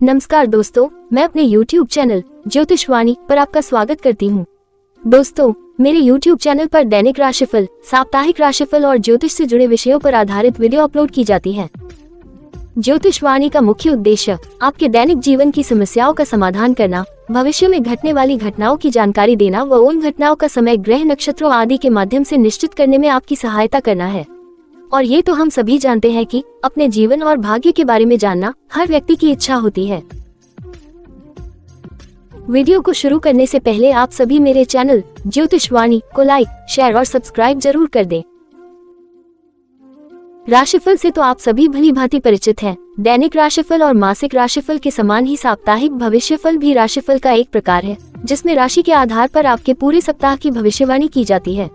नमस्कार दोस्तों, मैं अपने YouTube चैनल ज्योतिषवाणी पर आपका स्वागत करती हूँ। दोस्तों, मेरे YouTube चैनल पर दैनिक राशिफल, साप्ताहिक राशिफल और ज्योतिष से जुड़े विषयों पर आधारित वीडियो अपलोड की जाती है। ज्योतिषवाणी का मुख्य उद्देश्य आपके दैनिक जीवन की समस्याओं का समाधान करना, भविष्य में घटने वाली घटनाओं की जानकारी देना व उन घटनाओं का समय, ग्रह, नक्षत्रों आदि के माध्यम से निश्चित करने में आपकी सहायता करना है। और ये तो हम सभी जानते हैं कि अपने जीवन और भाग्य के बारे में जानना हर व्यक्ति की इच्छा होती है। वीडियो को शुरू करने से पहले आप सभी मेरे चैनल ज्योतिषवाणी को लाइक, शेयर और सब्सक्राइब जरूर कर दें। राशिफल से तो आप सभी भली भांति परिचित हैं। दैनिक राशिफल और मासिक राशिफल के समान ही साप्ताहिक भविष्यफल भी राशिफल का एक प्रकार है, जिसमें राशि के आधार पर आपके पूरे सप्ताह की भविष्यवाणी की जाती है।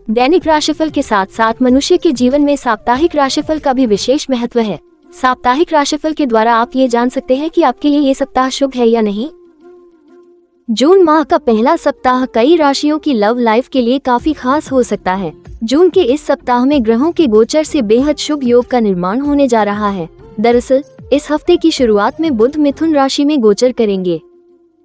दैनिक राशिफल के साथ साथ मनुष्य के जीवन में साप्ताहिक राशिफल का भी विशेष महत्व है। साप्ताहिक राशिफल के द्वारा आप ये जान सकते हैं कि आपके लिए ये सप्ताह शुभ है या नहीं। जून माह का पहला सप्ताह कई राशियों की लव लाइफ के लिए काफी खास हो सकता है। जून के इस सप्ताह में ग्रहों के गोचर से बेहद शुभ योग का निर्माण होने जा रहा है। दरअसल इस हफ्ते की शुरुआत में बुध मिथुन राशि में गोचर करेंगे।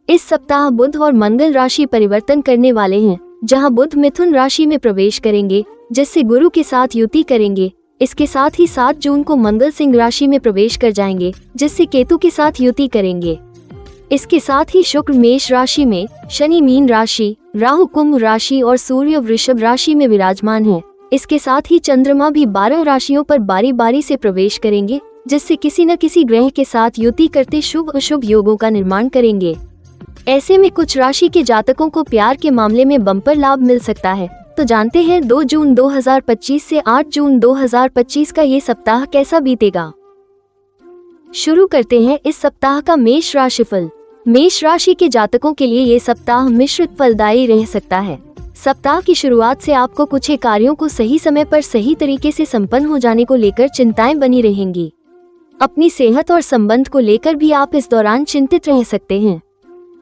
इस सप्ताह बुध और मंगल राशि परिवर्तन करने वाले हैं, जहां बुध मिथुन राशि में प्रवेश करेंगे, जिससे गुरु के साथ युति करेंगे। इसके साथ ही 7 जून को मंगल सिंह राशि में प्रवेश कर जाएंगे, जिससे केतु के साथ युति करेंगे। इसके साथ ही शुक्र मेष राशि में, शनि मीन राशि, राहु कुंभ राशि और सूर्य वृषभ राशि में विराजमान है। इसके साथ ही चंद्रमा भी 12 राशियों पर बारी बारी से प्रवेश करेंगे, जिससे किसी न किसी ग्रह के साथ युति करते शुभ अशुभ योगों का निर्माण करेंगे। ऐसे में कुछ राशि के जातकों को प्यार के मामले में बम्पर लाभ मिल सकता है। तो जानते हैं 2 जून 2025 से 8 जून 2025 का ये सप्ताह कैसा बीतेगा। शुरू करते हैं इस सप्ताह का मेष राशिफल। मेष राशि के जातकों के लिए ये सप्ताह मिश्रित फलदायी रह सकता है। सप्ताह की शुरुआत से आपको कुछ कार्यों को सही समय पर सही तरीके से संपन्न हो जाने को लेकर चिंताएं बनी रहेंगी। अपनी सेहत और संबंध को लेकर भी आप इस दौरान चिंतित रह सकते हैं।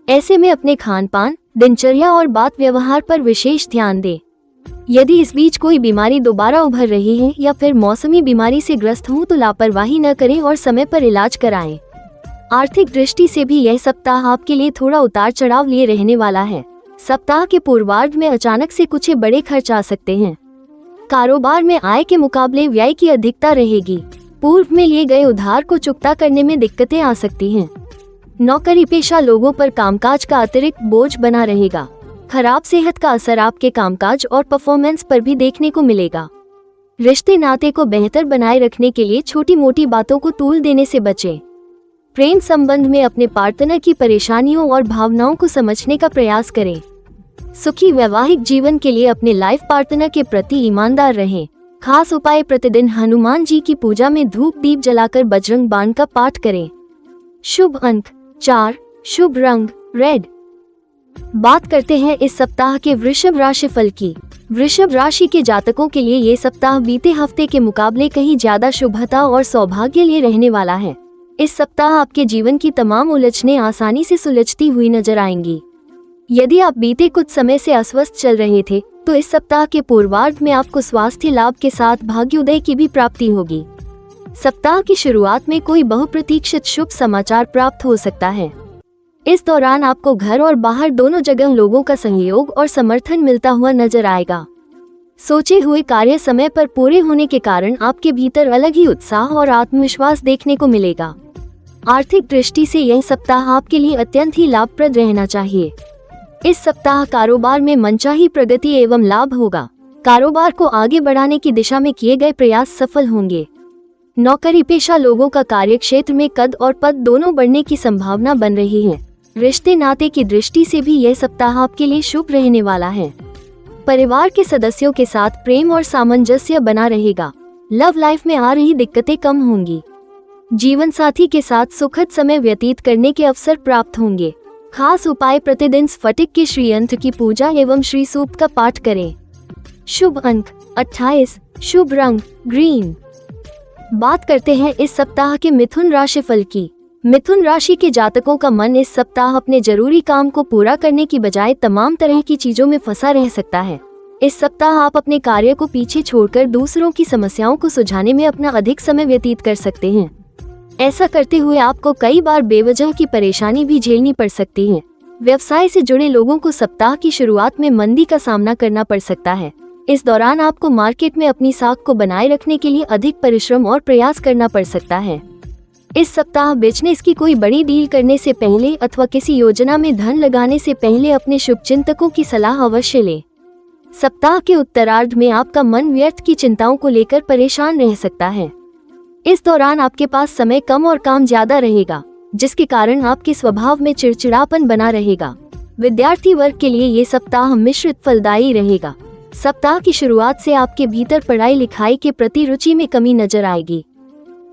ऐसे में अपने खान पान, दिनचर्या और बात व्यवहार पर विशेष ध्यान दें। यदि इस बीच कोई बीमारी दोबारा उभर रही है या फिर मौसमी बीमारी से ग्रस्त हो तो लापरवाही न करें और समय पर इलाज कराएं। आर्थिक दृष्टि से भी यह सप्ताह आपके लिए थोड़ा उतार चढ़ाव लिए रहने वाला है। सप्ताह के पूर्वार्ध में अचानक से कुछ बड़े खर्च आ सकते हैं। कारोबार में आय के मुकाबले व्यय की अधिकता रहेगी। पूर्व में लिए गए उधार को चुकता करने में दिक्कतें आ सकती हैं। नौकरी पेशा लोगों पर कामकाज का अतिरिक्त बोझ बना रहेगा। खराब सेहत का असर आपके कामकाज और परफॉर्मेंस पर भी देखने को मिलेगा। रिश्ते नाते को बेहतर बनाए रखने के लिए छोटी मोटी बातों को तूल देने से बचें। प्रेम संबंध में अपने पार्टनर की परेशानियों और भावनाओं को समझने का प्रयास करें। सुखी वैवाहिक जीवन के लिए अपने लाइफ पार्टनर के प्रति ईमानदार रहें। खास उपाय, प्रतिदिन हनुमान जी की पूजा में धूप दीप जलाकर बजरंग बाण का पाठ करें। शुभ अंक 4, शुभ रंग रेड। बात करते हैं इस सप्ताह के वृषभ राशिफल की। वृषभ राशि के जातकों के लिए ये सप्ताह बीते हफ्ते के मुकाबले कहीं ज्यादा शुभता और सौभाग्य लिए रहने वाला है। इस सप्ताह आपके जीवन की तमाम उलझनें आसानी से सुलझती हुई नजर आएंगी। यदि आप बीते कुछ समय से अस्वस्थ चल रहे थे तो इस सप्ताह के पूर्वार्ध में आपको स्वास्थ्य लाभ के साथ भाग्योदय की भी प्राप्ति होगी। सप्ताह की शुरुआत में कोई बहुप्रतीक्षित शुभ समाचार प्राप्त हो सकता है। इस दौरान आपको घर और बाहर दोनों जगह लोगों का सहयोग और समर्थन मिलता हुआ नजर आएगा। सोचे हुए कार्य समय पर पूरे होने के कारण आपके भीतर अलग ही उत्साह और आत्मविश्वास देखने को मिलेगा। आर्थिक दृष्टि से यह सप्ताह आपके लिए अत्यंत ही लाभप्रद रहना चाहिए। इस सप्ताह कारोबार में मनचाही प्रगति एवं लाभ होगा। कारोबार को आगे बढ़ाने की दिशा में किए गए प्रयास सफल होंगे। नौकरी पेशा लोगों का कार्यक्षेत्र में कद और पद दोनों बढ़ने की संभावना बन रही है। रिश्ते नाते की दृष्टि से भी यह सप्ताह आपके लिए शुभ रहने वाला है। परिवार के सदस्यों के साथ प्रेम और सामंजस्य बना रहेगा। लव लाइफ में आ रही दिक्कतें कम होंगी। जीवन साथी के साथ सुखद समय व्यतीत करने के अवसर प्राप्त होंगे। खास उपाय, प्रतिदिन स्फटिक के श्रीयंत्र की पूजा एवं श्री सूक्त का पाठ करें। शुभ अंक 28, शुभ रंग ग्रीन। बात करते हैं इस सप्ताह के मिथुन राशिफल की। मिथुन राशि के जातकों का मन इस सप्ताह अपने जरूरी काम को पूरा करने की बजाय तमाम तरह की चीजों में फंसा रह सकता है। इस सप्ताह आप अपने कार्य को पीछे छोड़कर दूसरों की समस्याओं को सुलझाने में अपना अधिक समय व्यतीत कर सकते हैं। ऐसा करते हुए आपको कई बार बेवजह की परेशानी भी झेलनी पड़ सकती है। व्यवसाय से जुड़े लोगों को सप्ताह की शुरुआत में मंदी का सामना करना पड़ सकता है। इस दौरान आपको मार्केट में अपनी साख को बनाए रखने के लिए अधिक परिश्रम और प्रयास करना पड़ सकता है। इस सप्ताह बिजनेस की कोई बड़ी डील करने से पहले अथवा किसी योजना में धन लगाने से पहले अपने शुभचिंतकों की सलाह अवश्य लें। सप्ताह के उत्तरार्ध में आपका मन व्यर्थ की चिंताओं को लेकर परेशान रह सकता है। इस दौरान आपके पास समय कम और काम ज्यादा रहेगा, जिसके कारण आपके स्वभाव में चिड़चिड़ापन बना रहेगा। विद्यार्थी वर्ग के लिए ये सप्ताह मिश्रित फलदायी रहेगा। सप्ताह की शुरुआत से आपके भीतर पढ़ाई लिखाई के प्रति रुचि में कमी नजर आएगी।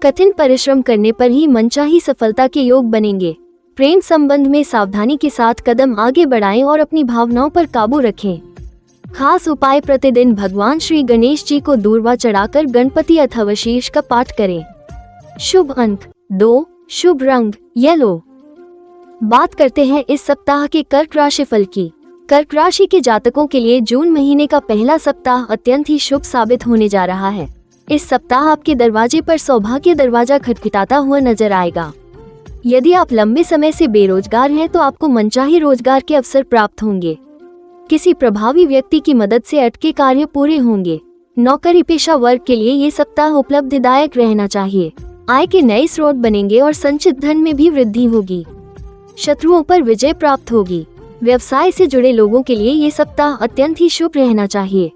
कठिन परिश्रम करने पर ही मनचाही सफलता के योग बनेंगे। प्रेम संबंध में सावधानी के साथ कदम आगे बढ़ाएं और अपनी भावनाओं पर काबू रखें। खास उपाय, प्रतिदिन भगवान श्री गणेश जी को दूर्वा चढ़ाकर गणपति अथर्वशीर्ष का पाठ करें। शुभ अंक 2, शुभ रंग येलो। बात करते हैं इस सप्ताह के कर्क राशि फल की। कर्क राशि के जातकों के लिए जून महीने का पहला सप्ताह अत्यंत ही शुभ साबित होने जा रहा है। इस सप्ताह आपके दरवाजे पर सौभाग्य दरवाजा खटखटाता हुआ नजर आएगा। यदि आप लंबे समय से बेरोजगार हैं तो आपको मनचाही रोजगार के अवसर प्राप्त होंगे। किसी प्रभावी व्यक्ति की मदद से अटके कार्य पूरे होंगे। नौकरी पेशा वर्ग के लिए ये सप्ताह उपलब्धिदायक रहना चाहिए। आय के नए स्रोत बनेंगे और संचित धन में भी वृद्धि होगी। शत्रुओं पर विजय प्राप्त होगी। व्यवसाय से जुड़े लोगों के लिए ये सप्ताह अत्यंत ही शुभ रहना चाहिए।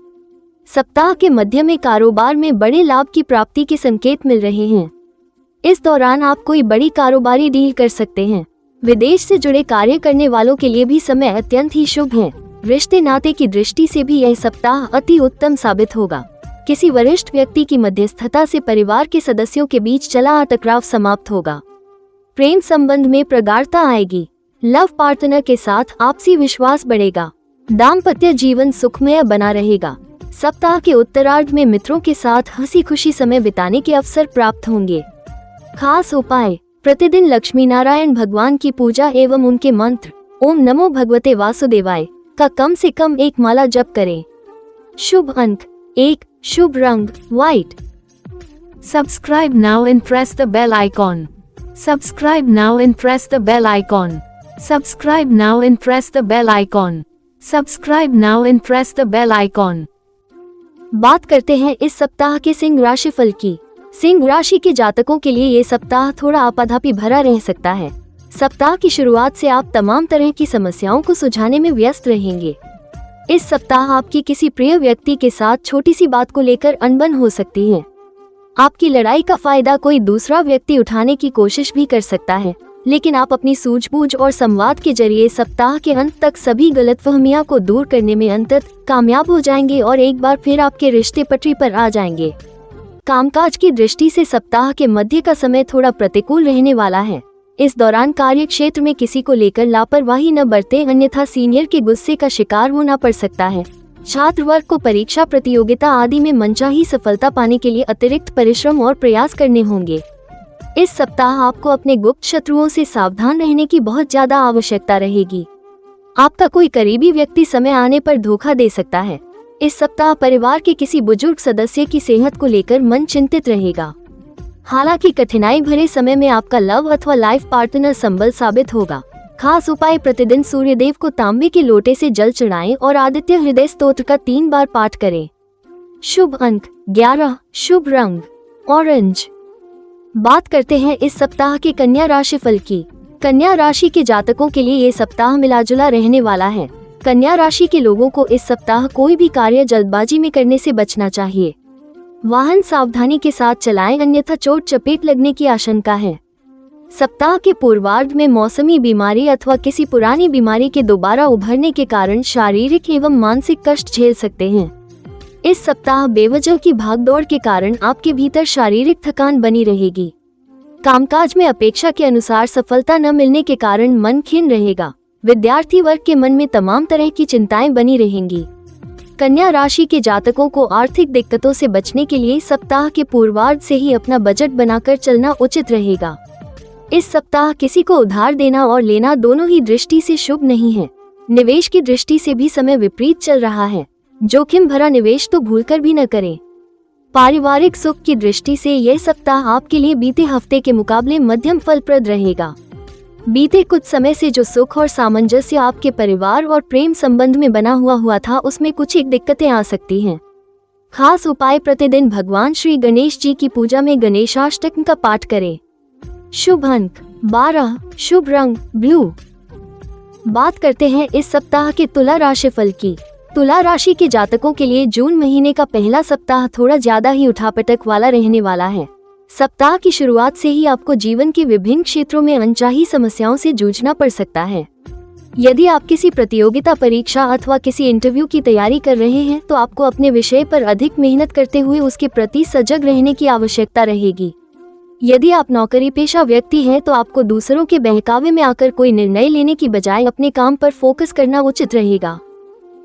सप्ताह के मध्य में कारोबार में बड़े लाभ की प्राप्ति के संकेत मिल रहे हैं। इस दौरान आप कोई बड़ी कारोबारी डील कर सकते हैं। विदेश से जुड़े कार्य करने वालों के लिए भी समय अत्यंत ही शुभ है। रिश्ते नाते की दृष्टि से भी यह सप्ताह अति उत्तम साबित होगा। किसी वरिष्ठ व्यक्ति की मध्यस्थता से परिवार के सदस्यों के बीच चला टकराव समाप्त होगा। प्रेम संबंध में प्रगाढ़ता आएगी। लव पार्टनर के साथ आपसी विश्वास बढ़ेगा। दाम्पत्य जीवन सुखमय बना रहेगा। सप्ताह के उत्तरार्ध में मित्रों के साथ हंसी खुशी समय बिताने के अवसर प्राप्त होंगे। खास उपाय, प्रतिदिन लक्ष्मी नारायण भगवान की पूजा एवं उनके मंत्र ओम नमो भगवते वासुदेवाय का कम से कम 1 माला जप करें। शुभ अंक 1, शुभ रंग white. Subscribe now and press the bell icon. Subscribe now and press the bell icon. Subscribe now and press the bell icon. Subscribe now and press the bell icon. बात करते हैं इस सप्ताह के सिंह राशि फल की। सिंह राशि के जातकों के लिए ये सप्ताह थोड़ा आपाधापी भरा रह सकता है। सप्ताह की शुरुआत से आप तमाम तरह की समस्याओं को सुलझाने में व्यस्त रहेंगे। इस सप्ताह आपकी किसी प्रिय व्यक्ति के साथ छोटी सी बात को लेकर अनबन हो सकती है। आपकी लड़ाई का फायदा कोई दूसरा व्यक्ति उठाने की कोशिश भी कर सकता है, लेकिन आप अपनी सूझबूझ और संवाद के जरिए सप्ताह के अंत तक सभी गलतफहमियां को दूर करने में अंततः कामयाब हो जाएंगे और एक बार फिर आपके रिश्ते पटरी पर आ जाएंगे। कामकाज की दृष्टि से सप्ताह के मध्य का समय थोड़ा प्रतिकूल रहने वाला है। इस दौरान कार्य क्षेत्र में किसी को लेकर लापरवाही न बरतें, अन्यथा सीनियर के गुस्से का शिकार होना पड़ सकता है। छात्र वर्ग को परीक्षा प्रतियोगिता आदि में मनचाही सफलता पाने के लिए अतिरिक्त परिश्रम और प्रयास करने होंगे। इस सप्ताह आपको अपने गुप्त शत्रुओं से सावधान रहने की बहुत ज्यादा आवश्यकता रहेगी। आपका कोई करीबी व्यक्ति समय आने पर धोखा दे सकता है। इस सप्ताह परिवार के किसी बुजुर्ग सदस्य की सेहत को लेकर मन चिंतित रहेगा। हालांकि कठिनाई भरे समय में आपका लव अथवा लाइफ पार्टनर संबल साबित होगा। खास उपाय, प्रतिदिन सूर्य देव को तांबे के लोटे से जल चढ़ाएं और आदित्य हृदय स्तोत्र का 3 बार पाठ करें। शुभ अंक 11, शुभ रंग ऑरेंज। बात करते हैं इस सप्ताह के कन्या राशि फल की। कन्या राशि के जातकों के लिए ये सप्ताह मिलाजुला रहने वाला है। कन्या राशि के लोगों को इस सप्ताह कोई भी कार्य जल्दबाजी में करने से बचना चाहिए। वाहन सावधानी के साथ चलाएं, अन्यथा चोट चपेट लगने की आशंका है। सप्ताह के पूर्वार्ध में मौसमी बीमारी अथवा किसी पुरानी बीमारी के दोबारा उभरने के कारण शारीरिक एवं मानसिक कष्ट झेल सकते हैं। इस सप्ताह बेवजह की भागदौड़ के कारण आपके भीतर शारीरिक थकान बनी रहेगी। कामकाज में अपेक्षा के अनुसार सफलता न मिलने के कारण मन खिन्न रहेगा। विद्यार्थी वर्ग के मन में तमाम तरह की चिंताएं बनी रहेंगी। कन्या राशि के जातकों को आर्थिक दिक्कतों से बचने के लिए सप्ताह के पूर्वार्ध से ही अपना बजट बनाकर चलना उचित रहेगा। इस सप्ताह किसी को उधार देना और लेना दोनों ही दृष्टि से शुभ नहीं है। निवेश की दृष्टि से भी समय विपरीत चल रहा है। जोखिम भरा निवेश तो भूलकर भी न करें। पारिवारिक सुख की दृष्टि से यह सप्ताह आपके लिए बीते हफ्ते के मुकाबले मध्यम फलप्रद रहेगा। बीते कुछ समय से जो सुख और सामंजस्य आपके परिवार और प्रेम संबंध में बना हुआ था, उसमें कुछ एक दिक्कतें आ सकती हैं। खास उपाय: प्रतिदिन भगवान श्री गणेश जी की पूजा में गणेशाष्टकम का पाठ करें। शुभ अंक 12, शुभ रंग ब्लू। बात करते हैं इस सप्ताह के तुला राशिफल की। तुला राशि के जातकों के लिए जून महीने का पहला सप्ताह थोड़ा ज्यादा ही उठापटक वाला रहने वाला है। सप्ताह की शुरुआत से ही आपको जीवन के विभिन्न क्षेत्रों में अनचाही समस्याओं से जूझना पड़ सकता है। यदि आप किसी प्रतियोगिता परीक्षा अथवा किसी इंटरव्यू की तैयारी कर रहे हैं तो आपको अपने विषय पर अधिक मेहनत करते हुए उसके प्रति सजग रहने की आवश्यकता रहेगी। यदि आप नौकरी पेशा व्यक्ति हैं तो आपको दूसरों के बहकावे में आकर कोई निर्णय लेने की बजाय अपने काम पर फोकस करना उचित रहेगा।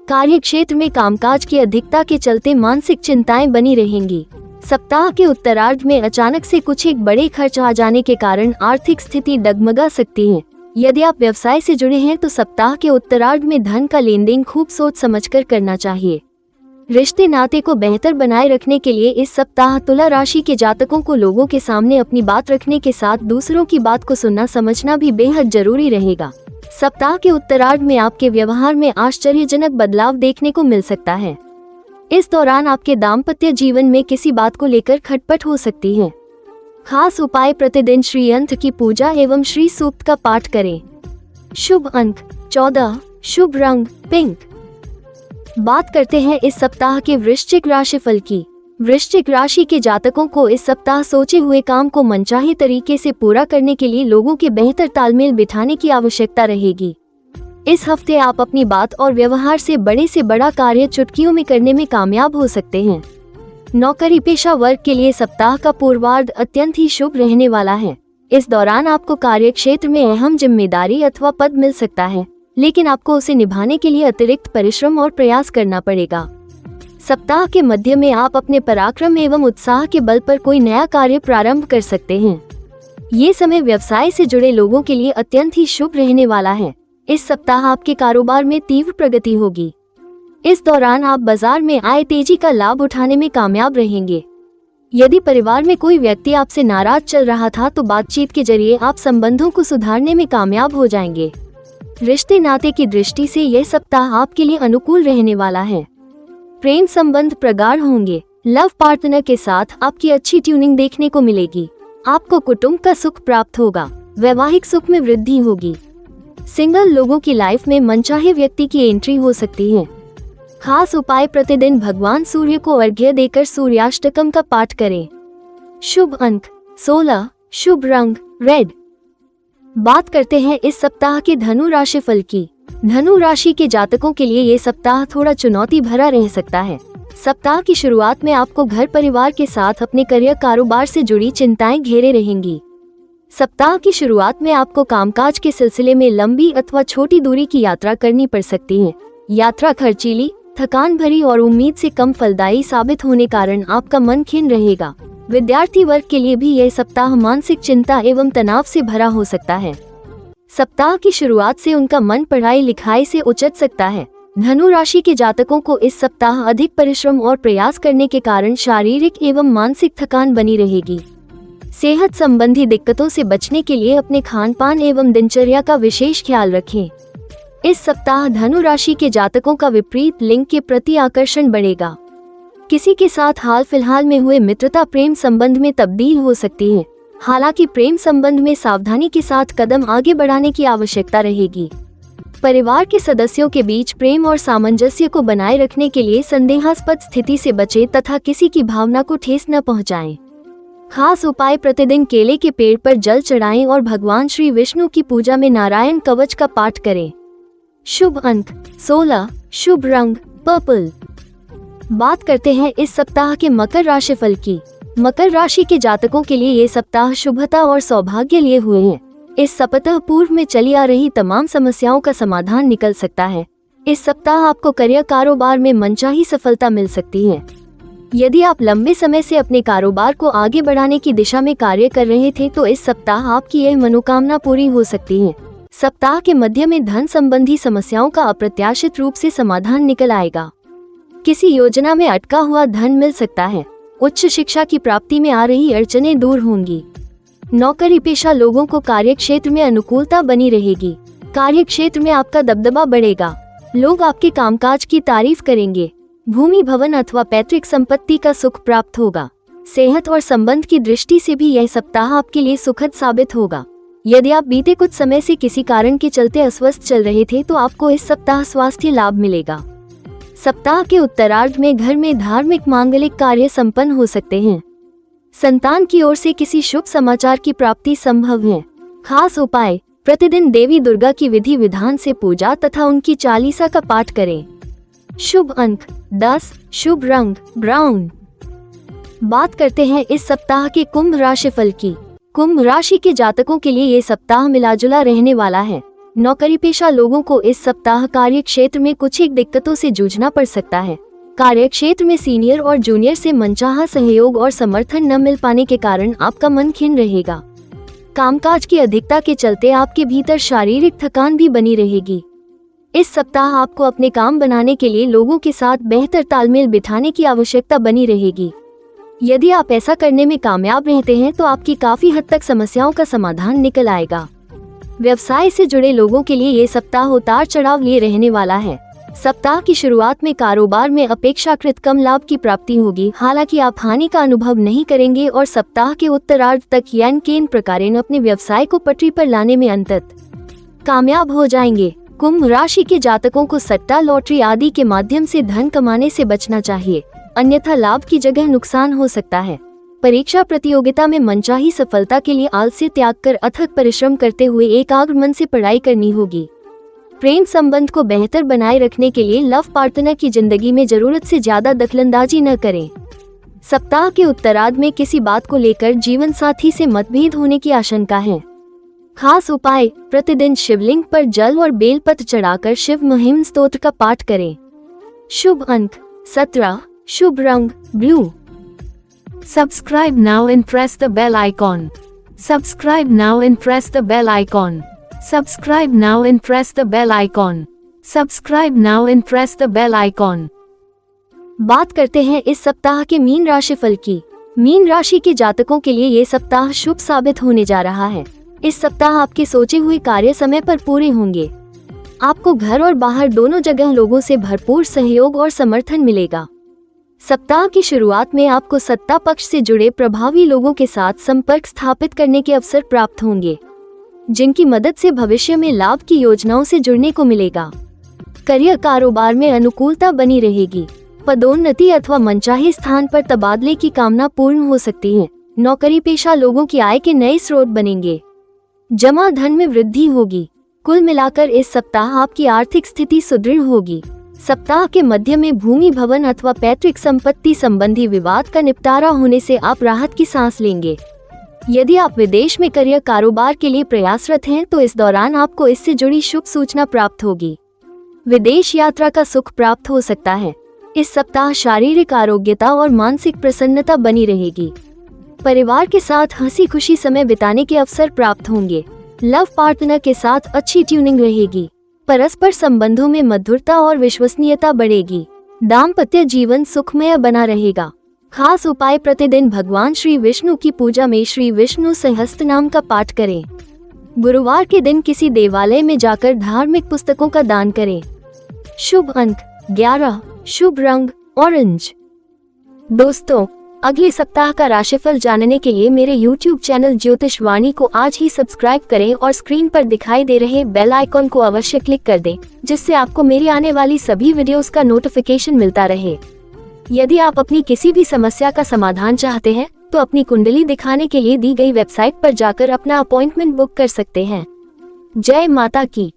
कार्य क्षेत्र में कामकाज की अधिकता के चलते मानसिक चिंताएं बनी रहेंगी। सप्ताह के उत्तरार्ध में अचानक से कुछ एक बड़े खर्च आ जाने के कारण आर्थिक स्थिति डगमगा सकती है। यदि आप व्यवसाय से जुड़े हैं तो सप्ताह के उत्तरार्ध में धन का लेन देन खूब सोच समझकर करना चाहिए। रिश्ते नाते को बेहतर बनाए रखने के लिए इस सप्ताह तुला राशि के जातकों को लोगों के सामने अपनी बात रखने के साथ दूसरों की बात को सुनना समझना भी बेहद जरूरी रहेगा। सप्ताह के उत्तरार्ध में आपके व्यवहार में आश्चर्यजनक बदलाव देखने को मिल सकता है। इस दौरान आपके दाम्पत्य जीवन में किसी बात को लेकर खटपट हो सकती है। खास उपाय: प्रतिदिन श्री यंत्र की पूजा एवं श्री सूक्त का पाठ करें। शुभ अंक 14, शुभ रंग पिंक। बात करते हैं इस सप्ताह के वृश्चिक राशिफल की। वृश्चिक राशि के जातकों को इस सप्ताह सोचे हुए काम को मनचाहे तरीके से पूरा करने के लिए लोगों के बेहतर तालमेल बिठाने की आवश्यकता रहेगी। इस हफ्ते आप अपनी बात और व्यवहार से बड़ा कार्य चुटकियों में करने में कामयाब हो सकते हैं। नौकरी पेशा वर्ग के लिए सप्ताह का पूर्वार्ध अत्यंत ही शुभ रहने वाला है। इस दौरान आपको कार्य क्षेत्र में अहम जिम्मेदारी अथवा पद मिल सकता है, लेकिन आपको उसे निभाने के लिए अतिरिक्त परिश्रम और प्रयास करना पड़ेगा। सप्ताह के मध्य में आप अपने पराक्रम एवं उत्साह के बल पर कोई नया कार्य प्रारंभ कर सकते हैं। ये समय व्यवसाय से जुड़े लोगों के लिए अत्यंत ही शुभ रहने वाला है। इस सप्ताह आपके कारोबार में तीव्र प्रगति होगी। इस दौरान आप बाजार में आए तेजी का लाभ उठाने में कामयाब रहेंगे। यदि परिवार में कोई व्यक्ति आपसे नाराज चल रहा था तो बातचीत के जरिए आप संबंधों को सुधारने में कामयाब हो जाएंगे। रिश्ते नाते की दृष्टि से यह सप्ताह आपके लिए अनुकूल रहने वाला है। प्रेम संबंध प्रगाढ़ होंगे। लव पार्टनर के साथ आपकी अच्छी ट्यूनिंग देखने को मिलेगी। आपको कुटुंब का सुख प्राप्त होगा। वैवाहिक सुख में वृद्धि होगी। सिंगल लोगों की लाइफ में मनचाहे व्यक्ति की एंट्री हो सकती है। खास उपाय: प्रतिदिन भगवान सूर्य को अर्घ्य देकर सूर्याष्टकम का पाठ करें। शुभ अंक 16, शुभ रंग रेड। बात करते हैं इस सप्ताह के धनु राशिफल की। धनु राशि के जातकों के लिए ये सप्ताह थोड़ा चुनौती भरा रह सकता है। सप्ताह की शुरुआत में आपको घर परिवार के साथ अपने करियर कारोबार से जुड़ी चिंताएं घेरे रहेंगी। सप्ताह की शुरुआत में आपको कामकाज के सिलसिले में लंबी अथवा छोटी दूरी की यात्रा करनी पड़ सकती है। यात्रा खर्चीली, थकान भरी और उम्मीद से कम फलदायी साबित होने कारण आपका मन खिन्न रहेगा। विद्यार्थी वर्ग के लिए भी यह सप्ताह मानसिक चिंता एवं तनाव से भरा हो सकता है। सप्ताह की शुरुआत से उनका मन पढ़ाई लिखाई से उचट सकता है। धनु राशि के जातकों को इस सप्ताह अधिक परिश्रम और प्रयास करने के कारण शारीरिक एवं मानसिक थकान बनी रहेगी। सेहत संबंधी दिक्कतों से बचने के लिए अपने खान पान एवं दिनचर्या का विशेष ख्याल रखें। इस सप्ताह धनु राशि के जातकों का विपरीत लिंग के प्रति आकर्षण बढ़ेगा। किसी के साथ हाल फिलहाल में हुए मित्रता प्रेम संबंध में तब्दील हो सकती है। हालांकि प्रेम संबंध में सावधानी के साथ कदम आगे बढ़ाने की आवश्यकता रहेगी। परिवार के सदस्यों के बीच प्रेम और सामंजस्य को बनाए रखने के लिए संदेहास्पद स्थिति से बचें तथा किसी की भावना को ठेस न पहुंचाएं। खास उपाय: प्रतिदिन केले के पेड़ पर जल चढ़ाएं और भगवान श्री विष्णु की पूजा में नारायण कवच का पाठ करें। शुभ अंक 16, शुभ रंग पर्पल। बात करते हैं इस सप्ताह के मकर राशिफल की। मकर राशि के जातकों के लिए ये सप्ताह शुभता और सौभाग्य लिए हुए हैं। इस सप्ताह पूर्व में चली आ रही तमाम समस्याओं का समाधान निकल सकता है। इस सप्ताह आपको करियर कारोबार में मनचाही सफलता मिल सकती है। यदि आप लंबे समय से अपने कारोबार को आगे बढ़ाने की दिशा में कार्य कर रहे थे तो इस सप्ताह आपकी यह मनोकामना पूरी हो सकती है। सप्ताह के मध्य में धन संबंधी समस्याओं का अप्रत्याशित रूप से समाधान निकल आएगा। किसी योजना में अटका हुआ धन मिल सकता है। उच्च शिक्षा की प्राप्ति में आ रही अड़चनें दूर होंगी। नौकरी पेशा लोगों को कार्य क्षेत्र में अनुकूलता बनी रहेगी। कार्य क्षेत्र में आपका दबदबा बढ़ेगा। लोग आपके कामकाज की तारीफ करेंगे। भूमि भवन अथवा पैतृक संपत्ति का सुख प्राप्त होगा। सेहत और संबंध की दृष्टि से भी यह सप्ताह आपके लिए सुखद साबित होगा। यदि आप बीते कुछ समय से किसी कारण के चलते अस्वस्थ चल रहे थे तो आपको इस सप्ताह स्वास्थ्य लाभ मिलेगा। सप्ताह के उत्तरार्ध में घर में धार्मिक मांगलिक कार्य संपन्न हो सकते हैं। संतान की ओर से किसी शुभ समाचार की प्राप्ति संभव है। खास उपाय, प्रतिदिन देवी दुर्गा की विधि विधान से पूजा तथा उनकी चालीसा का पाठ करें। शुभ अंक 10, शुभ रंग ब्राउन। बात करते हैं इस सप्ताह के कुंभ राशिफल की। कुंभ राशि के जातकों के लिए ये सप्ताह मिलाजुला रहने वाला है। नौकरी पेशा लोगों को इस सप्ताह कार्य क्षेत्र में कुछ एक दिक्कतों से जूझना पड़ सकता है। कार्य क्षेत्र में सीनियर और जूनियर से मनचाहा सहयोग और समर्थन न मिल पाने के कारण आपका मन खिन्न रहेगा। कामकाज की अधिकता के चलते आपके भीतर शारीरिक थकान भी बनी रहेगी। इस सप्ताह आपको अपने काम बनाने के लिए लोगों के साथ बेहतर तालमेल बिठाने की आवश्यकता बनी रहेगी। यदि आप ऐसा करने में कामयाब रहते हैं तो आपकी काफी हद तक समस्याओं का समाधान निकल आएगा। व्यवसाय से जुड़े लोगों के लिए ये सप्ताह उतार चढ़ाव लिए रहने वाला है। सप्ताह की शुरुआत में कारोबार में अपेक्षाकृत कम लाभ की प्राप्ति होगी। हालांकि आप हानि का अनुभव नहीं करेंगे और सप्ताह के उत्तरार्ध तक येन केन प्रकारेण अपने व्यवसाय को पटरी पर लाने में अंततः कामयाब हो जाएंगे। कुंभ राशि के जातकों को सट्टा लॉटरी आदि के माध्यम से धन कमाने से बचना चाहिए, अन्यथा लाभ की जगह नुकसान हो सकता है। परीक्षा प्रतियोगिता में मनचाही सफलता के लिए आलस्य त्याग कर अथक परिश्रम करते हुए एकाग्र मन से पढ़ाई करनी होगी। प्रेम संबंध को बेहतर बनाए रखने के लिए लव पार्टनर की जिंदगी में जरूरत से ज्यादा दखलंदाजी न करें। सप्ताह के उत्तरार्ध में किसी बात को लेकर जीवन साथी से मतभेद होने की आशंका है। खास उपाय, प्रतिदिन शिवलिंग पर जल और बेलपत्र चढ़ाकर शिव महिम स्तोत्र का पाठ करें। शुभ अंक 17, शुभ रंग blue. Subscribe now and press the bell icon. Subscribe now and press the bell icon. Subscribe now and press the bell icon. Subscribe now and press the bell icon. बात करते हैं इस सप्ताह के मीन राशिफल की। मीन राशि के जातकों के लिए ये सप्ताह शुभ साबित होने जा रहा है। इस सप्ताह आपके सोचे हुए कार्य समय पर पूरे होंगे। आपको घर और बाहर दोनों जगह लोगों से भरपूर सहयोग और समर्थन मिलेगा। सप्ताह की शुरुआत में आपको सत्ता पक्ष से जुड़े प्रभावी लोगों के साथ संपर्क स्थापित करने के अवसर प्राप्त होंगे, जिनकी मदद से भविष्य में लाभ की योजनाओं से जुड़ने को मिलेगा। करियर कारोबार में अनुकूलता बनी रहेगी। पदोन्नति अथवा मनचाहे स्थान पर तबादले की कामना पूर्ण हो सकती है। नौकरी पेशा लोगों की आय के नए स्रोत बनेंगे। जमा धन में वृद्धि होगी। कुल मिलाकर इस सप्ताह आपकी आर्थिक स्थिति सुदृढ़ होगी। सप्ताह के मध्य में भूमि भवन अथवा पैतृक संपत्ति संबंधी विवाद का निपटारा होने से आप राहत की सांस लेंगे। यदि आप विदेश में करियर कारोबार के लिए प्रयासरत हैं तो इस दौरान आपको इससे जुड़ी शुभ सूचना प्राप्त होगी। विदेश यात्रा का सुख प्राप्त हो सकता है। इस सप्ताह शारीरिक आरोग्यता और मानसिक प्रसन्नता बनी रहेगी। परिवार के साथ हंसी खुशी समय बिताने के अवसर प्राप्त होंगे। लव पार्टनर के साथ अच्छी ट्यूनिंग रहेगी। परस्पर संबंधों में मधुरता और विश्वसनीयता बढ़ेगी। दाम्पत्य जीवन सुखमय बना रहेगा। खास उपाय, प्रतिदिन भगवान श्री विष्णु की पूजा में श्री विष्णु सहस्त्रनाम का पाठ करें। गुरुवार के दिन किसी देवालय में जाकर धार्मिक पुस्तकों का दान करें। शुभ अंक 11, शुभ रंग ऑरेंज। दोस्तों, अगले सप्ताह का राशिफल जानने के लिए मेरे YouTube चैनल ज्योतिष वाणी को आज ही सब्सक्राइब करें और स्क्रीन पर दिखाई दे रहे बेल आइकॉन को अवश्य क्लिक कर दें, जिससे आपको मेरी आने वाली सभी वीडियोस का नोटिफिकेशन मिलता रहे। यदि आप अपनी किसी भी समस्या का समाधान चाहते हैं तो अपनी कुंडली दिखाने के लिए दी गई वेबसाइट पर जाकर अपना अपॉइंटमेंट बुक कर सकते हैं। जय माता की।